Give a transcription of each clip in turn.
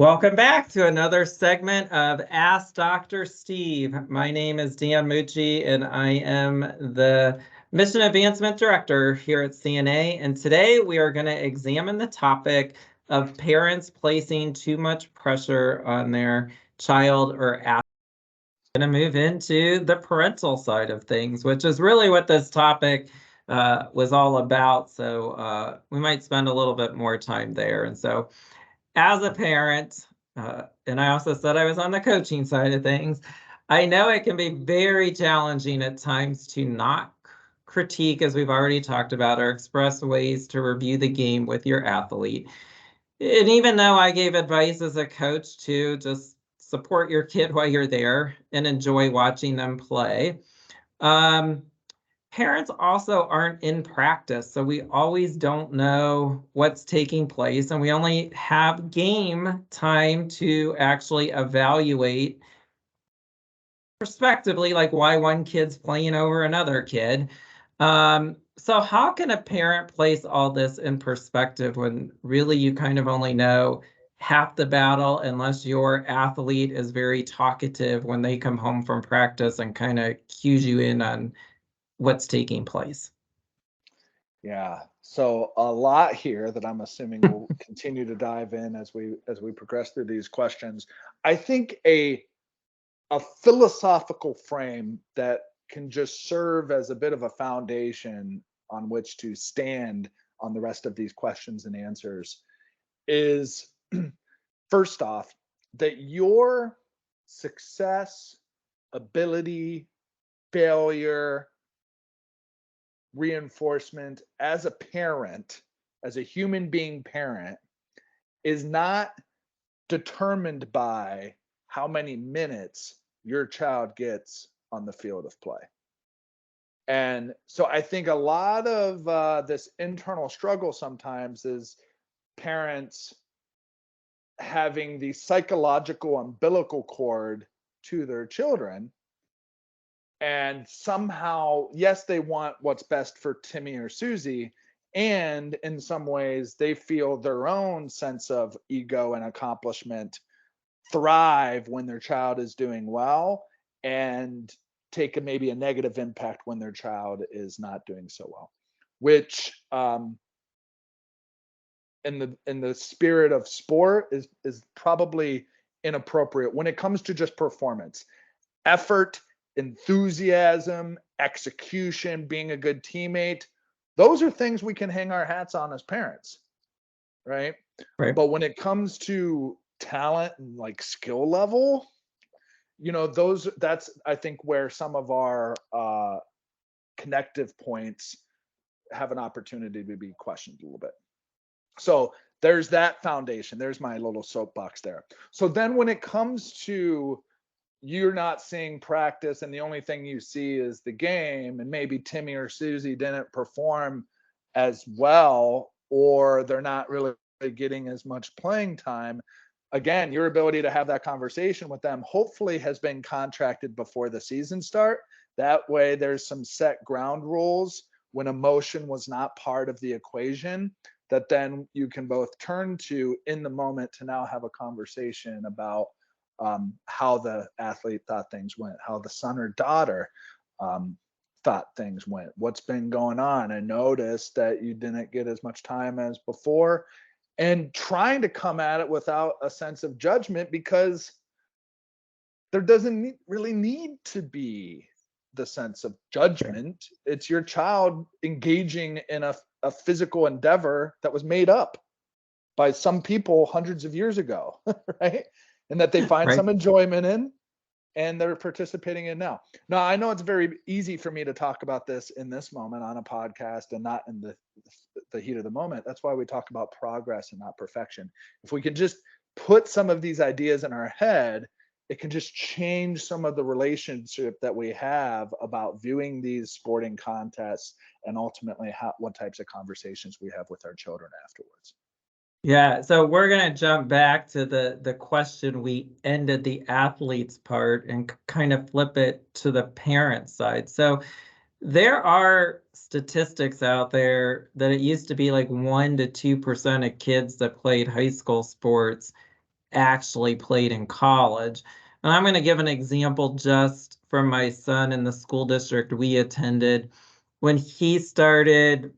Welcome back to another segment of Ask Dr. Steve. My name is Dan Mucci, and I am the Mission Advancement Director here at CNA. And today we are going to examine the topic of parents placing too much pressure on their child or athlete. We're going to move into the parental side of things, which is really what this topic was all about. So we might spend a little bit more time there. And so as a parent, and I also said I was on the coaching side of things, I know it can be very challenging at times to not critique, as we've already talked about, or express ways to review the game with your athlete. And even though I gave advice as a coach to just support your kid while you're there and enjoy watching them play, parents also aren't in practice, so we always don't know what's taking place, and we only have game time to actually evaluate prospectively, like why one kid's playing over another kid. So how can a parent place all this in perspective when really you kind of only know half the battle, unless your athlete is very talkative when they come home from practice and kind of cues you in on what's taking place? Yeah, so a lot here that I'm assuming we'll continue to dive in as we progress through these questions. I think a philosophical frame that can just serve as a bit of a foundation on which to stand on the rest of these questions and answers is first off that your success, ability, failure, reinforcement as a parent, as a human being parent, is not determined by how many minutes your child gets on the field of play. And so I think a lot of this internal struggle sometimes is parents having the psychological umbilical cord to their children. And somehow, yes, they want what's best for Timmy or Susie. And in some ways, they feel their own sense of ego and accomplishment thrive when their child is doing well and take maybe a negative impact when their child is not doing so well, which in the spirit of sport is probably inappropriate when it comes to just performance. Effort, enthusiasm, execution, being a good teammate, those are things we can hang our hats on as parents, right? Right. But when it comes to talent and like skill level, that's I think where some of our connective points have an opportunity to be questioned a little bit. So there's that foundation. There's my little soapbox there. So then when it comes to you're not seeing practice and the only thing you see is the game, and maybe Timmy or Susie didn't perform as well, or they're not really getting as much playing time, again, your ability to have that conversation with them hopefully has been contracted before the season start. That way there's some set ground rules when emotion was not part of the equation that then you can both turn to in the moment to now have a conversation about how the athlete thought things went, how the son or daughter thought things went, what's been going on. I noticed that you didn't get as much time as before, and trying to come at it without a sense of judgment, because there doesn't really need to be the sense of judgment. It's your child engaging in a physical endeavor that was made up by some people hundreds of years ago, right? And that they find some enjoyment in and they're participating in now. Now, I know it's very easy for me to talk about this in this moment on a podcast and not in the heat of the moment. That's why we talk about progress and not perfection. If we can just put some of these ideas in our head, it can just change some of the relationship that we have about viewing these sporting contests and ultimately what types of conversations we have with our children afterwards. Yeah, so we're going to jump back to the question we ended the athletes part and kind of flip it to the parent side. So there are statistics out there that it used to be like 1 to 2% of kids that played high school sports actually played in college. And I'm going to give an example just from my son in the school district we attended. When he started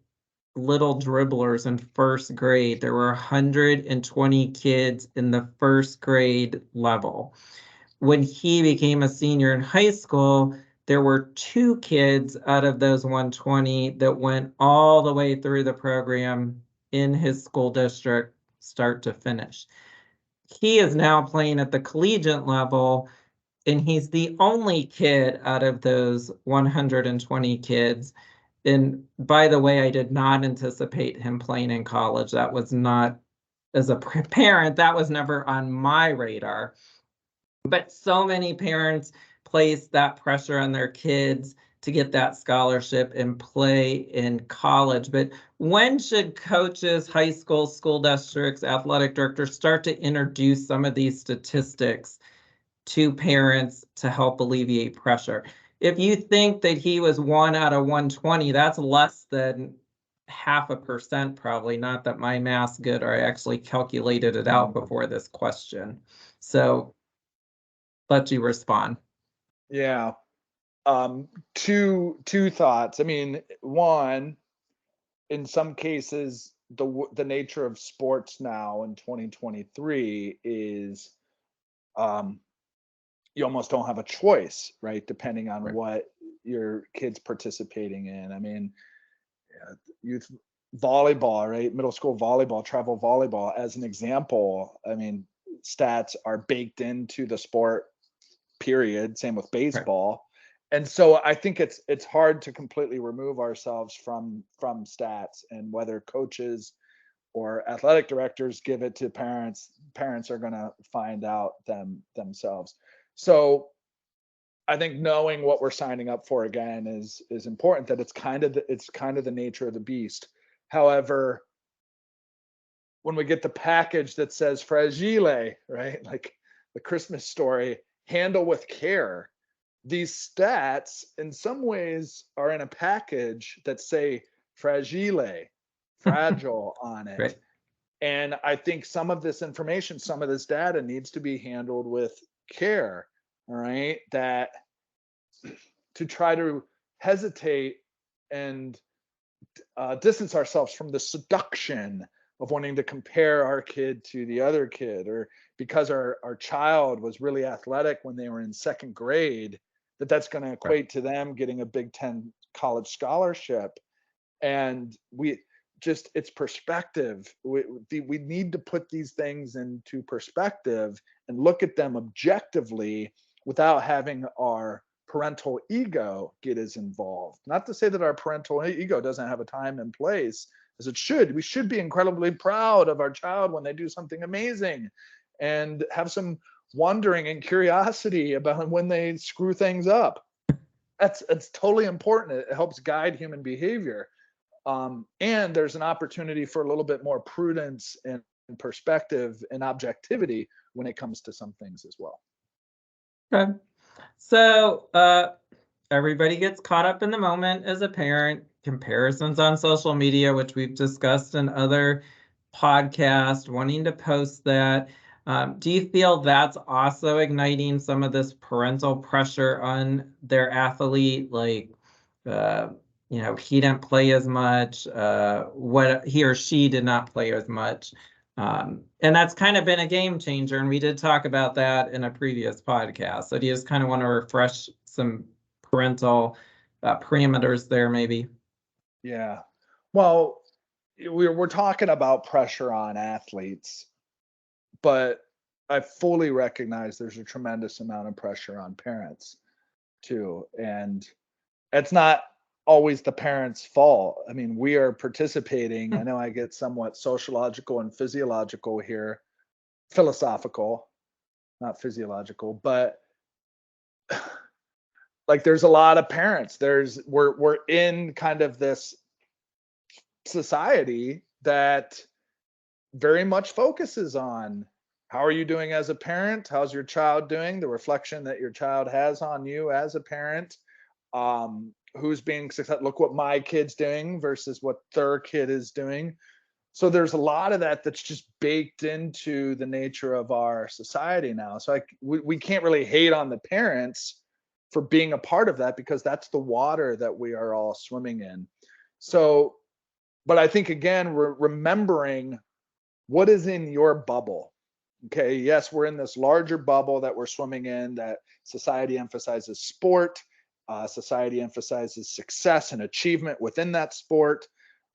little dribblers in first grade, there were 120 kids in the first grade level. When he became a senior in high school, there were 2 kids out of those 120 that went all the way through the program in his school district, start to finish. He is now playing at the collegiate level, and he's the only kid out of those 120 kids. And by the way, I did not anticipate him playing in college. That was not, as a parent, that was never on my radar. But so many parents place that pressure on their kids to get that scholarship and play in college. But when should coaches, high school, school districts, athletic directors start to introduce some of these statistics to parents to help alleviate pressure? If you think that he was 1 out of 120, that's less than 0.5% probably. Not that my math's good, or I actually calculated it out before this question. So let you respond. Yeah. Two thoughts. I mean, one, in some cases, the nature of sports now in 2023 is you almost don't have a choice, right? Depending on Right. what your kid's participating in. I mean, youth volleyball, right? Middle school volleyball, travel volleyball, as an example. I mean, stats are baked into the sport, period. Same with Right. baseball. And so I think it's hard to completely remove ourselves from stats, and whether coaches or athletic directors give it to parents are going to find out themselves. So I think knowing what we're signing up for, again, is important, that it's kind of the nature of the beast. However, when we get the package that says fragile, right? Like the Christmas story, handle with care. These stats in some ways are in a package that say fragile, fragile on it. Right. And I think some of this information, some of this data needs to be handled with care. All right. That to try to hesitate and distance ourselves from the seduction of wanting to compare our kid to the other kid, or because our child was really athletic when they were in second grade, that's going to Right. equate to them getting a Big Ten college scholarship. And it's perspective. We need to put these things into perspective and look at them objectively without having our parental ego get as involved. Not to say that our parental ego doesn't have a time and place, as it should. We should be incredibly proud of our child when they do something amazing, and have some wondering and curiosity about when they screw things up. It's totally important. It helps guide human behavior. And there's an opportunity for a little bit more prudence and perspective and objectivity when it comes to some things as well. Okay. So everybody gets caught up in the moment as a parent. Comparisons on social media, which we've discussed in other podcasts, wanting to post that. Do you feel that's also igniting some of this parental pressure on their athlete? Like, he didn't play as much, what he or she did not play as much. And that's kind of been a game changer. And we did talk about that in a previous podcast. So do you just kind of want to refresh some parental parameters there, maybe? Yeah. Well, we're talking about pressure on athletes, but I fully recognize there's a tremendous amount of pressure on parents too. And it's not always the parents' fault. I mean, we are participating. I know I get somewhat sociological and physiological here, philosophical, not physiological, but like there's a lot of parents. We're in kind of this society that very much focuses on how are you doing as a parent? How's your child doing? The reflection that your child has on you as a parent. Who's being successful? Look what my kid's doing versus what their kid is doing. So there's a lot of that that's just baked into the nature of our society now. So we can't really hate on the parents for being a part of that, because that's the water that we are all swimming in. So, but I think again, we're remembering what is in your bubble. Okay, yes, we're in this larger bubble that we're swimming in, that society emphasizes sport, society emphasizes success and achievement within that sport,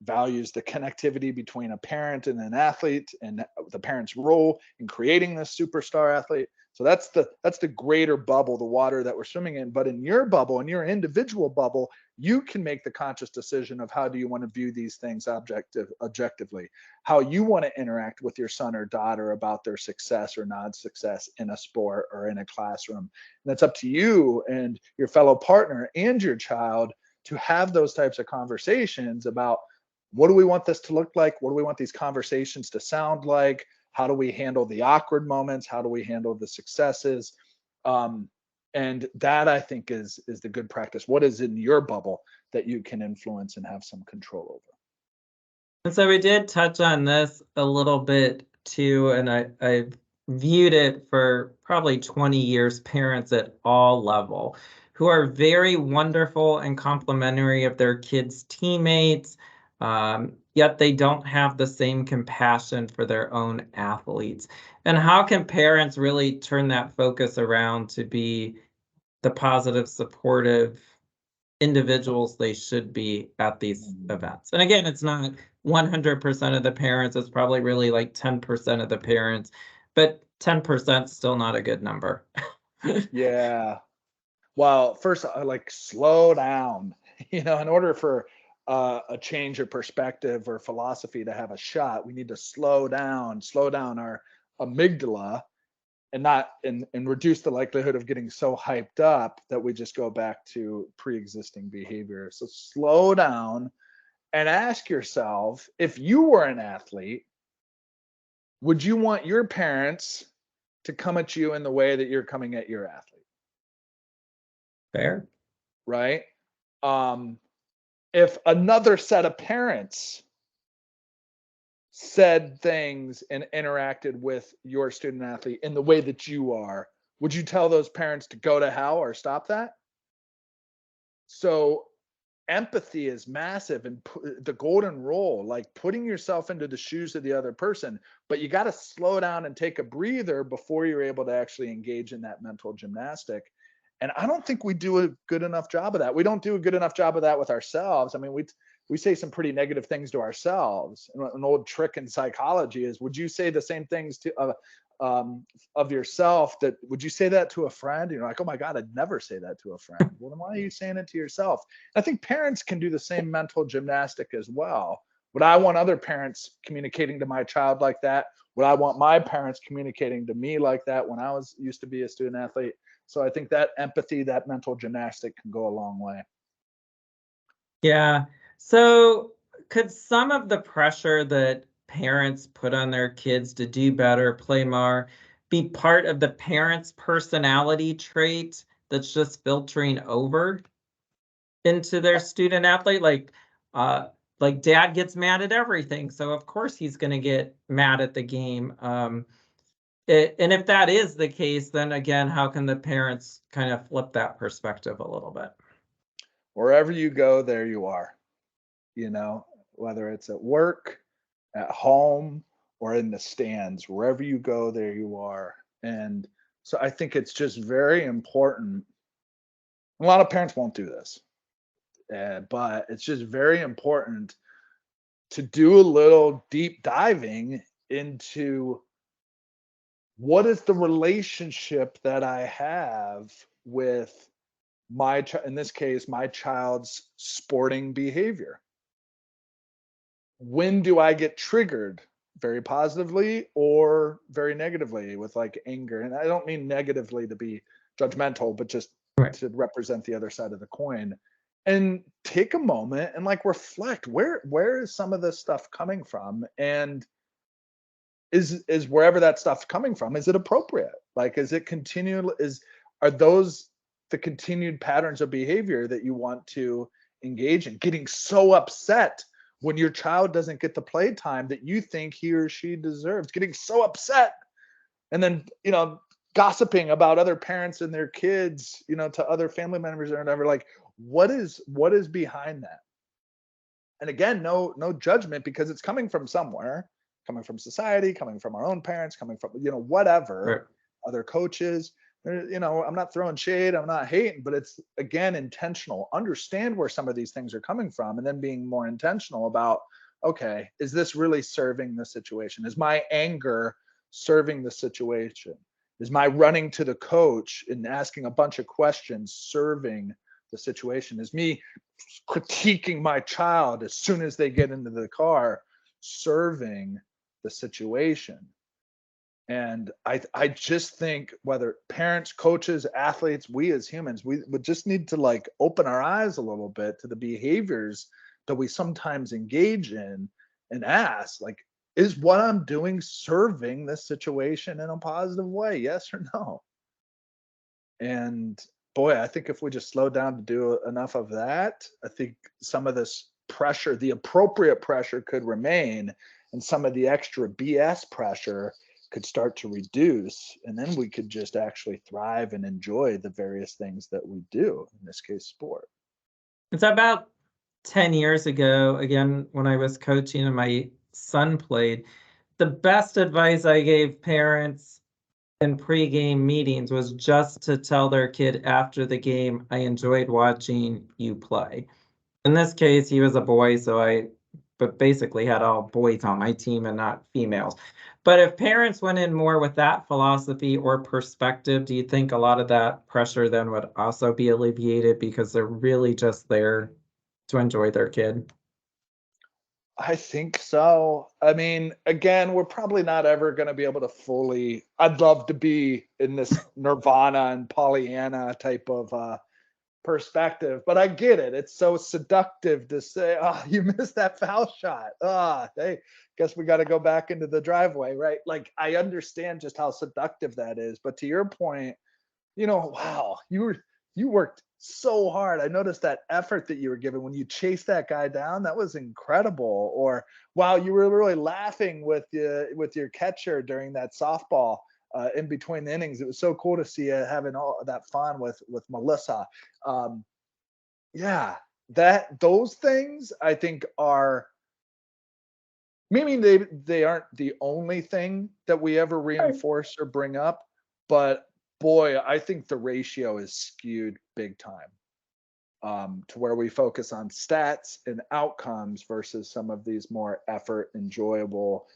values the connectivity between a parent and an athlete, and the parent's role in creating this superstar athlete. So that's the greater bubble, the water that we're swimming in. But in your bubble, in your individual bubble, you can make the conscious decision of how do you want to view these things objectively, how you want to interact with your son or daughter about their success or non-success in a sport or in a classroom. And that's up to you and your fellow partner and your child to have those types of conversations about, what do we want this to look like? What do we want these conversations to sound like? How do we handle the awkward moments? How do we handle the successes? And that, I think, is the good practice. What is in your bubble that you can influence and have some control over? And so we did touch on this a little bit too, and I've viewed it for probably 20 years, parents at all level who are very wonderful and complimentary of their kids' teammates, yet they don't have the same compassion for their own athletes. And how can parents really turn that focus around to be the positive, supportive individuals they should be at these events? And again, it's not 100% of the parents, it's probably really like 10% of the parents, but 10% still not a good number. Yeah. Well, first, like, slow down. In order for a change of perspective or philosophy to have a shot, we need to slow down our amygdala, and not and reduce the likelihood of getting so hyped up that we just go back to pre-existing behavior. So slow down and ask yourself, if you were an athlete, would you want your parents to come at you in the way that you're coming at your athlete? Fair. Right? If another set of parents said things and interacted with your student athlete in the way that you are, would you tell those parents to go to hell or stop that? So empathy is massive, and the golden rule, like putting yourself into the shoes of the other person, but you got to slow down and take a breather before you're able to actually engage in that mental gymnastic. And I don't think we do a good enough job of that. We don't do a good enough job of that with ourselves. I mean, we say some pretty negative things to ourselves. And an old trick in psychology is, would you say the same things to of yourself? That would you say that to a friend? You're like, oh my God, I'd never say that to a friend. Well, then why are you saying it to yourself? I think parents can do the same mental gymnastic as well. Would I want other parents communicating to my child like that? Would I want my parents communicating to me like that when I used to be a student athlete? So I think that empathy, that mental gymnastic can go a long way. Yeah. So could some of the pressure that parents put on their kids to do better, play more, be part of the parent's personality trait that's just filtering over into their student athlete? Like dad gets mad at everything, so of course he's going to get mad at the game. And if that is the case, then again, how can the parents kind of flip that perspective a little bit? Wherever you go, there you are. Whether it's at work, at home, or in the stands, wherever you go, there you are. And so I think it's just very important. A lot of parents won't do this, but it's just very important to do a little deep diving into, what is the relationship that I have with in this case, my child's sporting behavior. When do I get triggered, very positively or very negatively, with like anger? And I don't mean negatively to be judgmental, but just Right. to represent the other side of the coin. And take a moment and like reflect, where is some of this stuff coming from? And is wherever that stuff's coming from, is it appropriate? Like, is it continual? Are those the continued patterns of behavior that you want to engage in? Getting so upset when your child doesn't get the play time that you think he or she deserves, getting so upset, and then, gossiping about other parents and their kids, to other family members or whatever. Like, what is behind that? And again, no judgment, because it's coming from somewhere, coming from society, coming from our own parents, coming from, whatever, Right. other coaches. I'm not throwing shade, I'm not hating, but it's, again, intentional. Understand where some of these things are coming from, and then being more intentional about, okay, is this really serving the situation? Is my anger serving the situation? Is my running to the coach and asking a bunch of questions serving the situation? Is me critiquing my child as soon as they get into the car serving the situation? And I just think, whether parents, coaches, athletes, we as humans, we would just need to like open our eyes a little bit to the behaviors that we sometimes engage in, and ask, like, is what I'm doing serving this situation in a positive way? Yes or no? And boy, I think if we just slow down to do enough of that, I think some of this pressure, the appropriate pressure, could remain, and some of the extra BS pressure could start to reduce, and then we could just actually thrive and enjoy the various things that we do, in this case, sport. It's about 10 years ago, again, when I was coaching and my son played, the best advice I gave parents in pregame meetings was just to tell their kid after the game, I enjoyed watching you play. In this case, he was a boy, so but basically had all boys on my team and not females. But if parents went in more with that philosophy or perspective, do you think a lot of that pressure then would also be alleviated, because they're really just there to enjoy their kid? I think so. I mean, again, we're probably not ever going to be able to fully. I'd love to be in this Nirvana and Pollyanna type of perspective, but I get it. It's so seductive to say, "Oh, you missed that foul shot. Hey, guess we got to go back into the driveway," right? Like, I understand just how seductive that is. But to your point, wow, you worked so hard. I noticed that effort that you were giving when you chased that guy down. That was incredible. Or, wow, you were really laughing with your catcher during that softball in between the innings. It was so cool to see you having all that fun with Melissa. Yeah, those things I think are, maybe they aren't the only thing that we ever reinforce or bring up, but boy, I think the ratio is skewed big time, to where we focus on stats and outcomes versus some of these more effort, enjoyable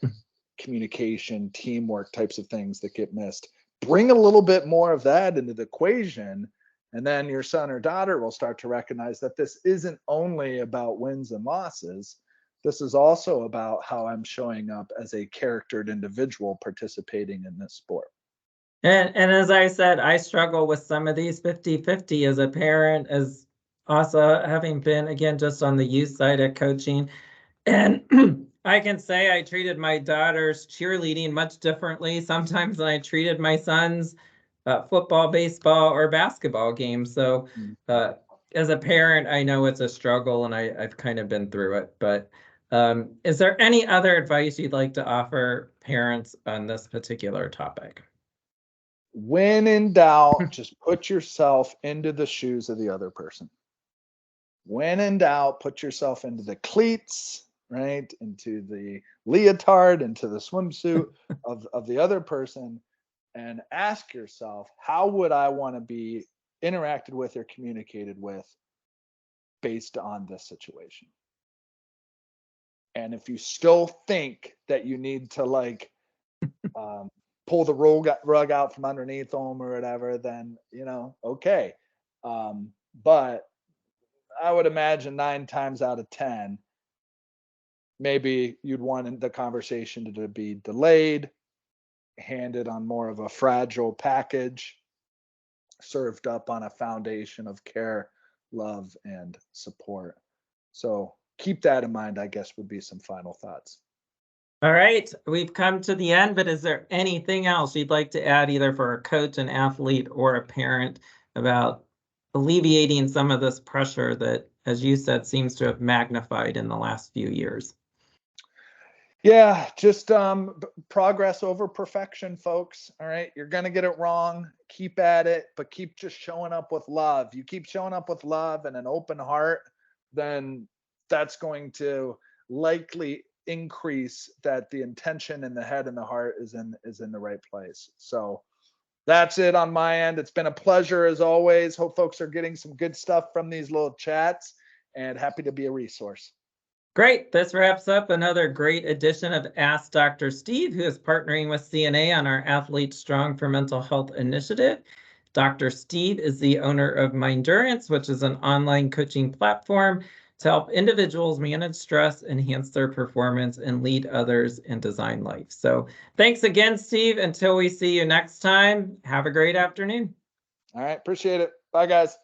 communication, teamwork types of things that get missed. Bring a little bit more of that into the equation, and then your son or daughter will start to recognize that this isn't only about wins and losses. This is also about how I'm showing up as a charactered individual participating in this sport. And as I said, I struggle with some of these 50-50 as a parent, as also having been, again, just on the youth side of coaching. And I can say I treated my daughter's cheerleading much differently sometimes than I treated my son's football, baseball, or basketball games. So as a parent, I know it's a struggle, and I've kind of been through it. But is there any other advice you'd like to offer parents on this particular topic? When in doubt, just put yourself into the shoes of the other person. When in doubt, put yourself into the cleats, right? Into the leotard, into the swimsuit of the other person, and ask yourself, how would I want to be interacted with or communicated with based on this situation? And if you still think that you need to pull the rug out from underneath them or whatever, then, okay. But I would imagine 9 times out of 10, maybe you'd want the conversation to be delayed, handed on more of a fragile package, served up on a foundation of care, love, and support. So keep that in mind, I guess, would be some final thoughts. All right, we've come to the end, but is there anything else you'd like to add, either for a coach, an athlete, or a parent, about alleviating some of this pressure that as you said, seems to have magnified in the last few years. Yeah, just progress over perfection, folks. All right, you're gonna get it wrong. Keep at it, but keep just showing up with love. You keep showing up with love and an open heart, then that's going to likely increase that the intention in the head and the heart is in the right place. So that's it on my end. It's been a pleasure as always. Hope folks are getting some good stuff from these little chats, and happy to be a resource. Great. This wraps up another great edition of Ask Dr. Steve, who is partnering with CNA on our Athletes Strong for Mental Health initiative. Dr. Steve is the owner of Mindurance, which is an online coaching platform to help individuals manage stress, enhance their performance, and lead others in design life. So thanks again, Steve. Until we see you next time, have a great afternoon. All right, appreciate it. Bye, guys.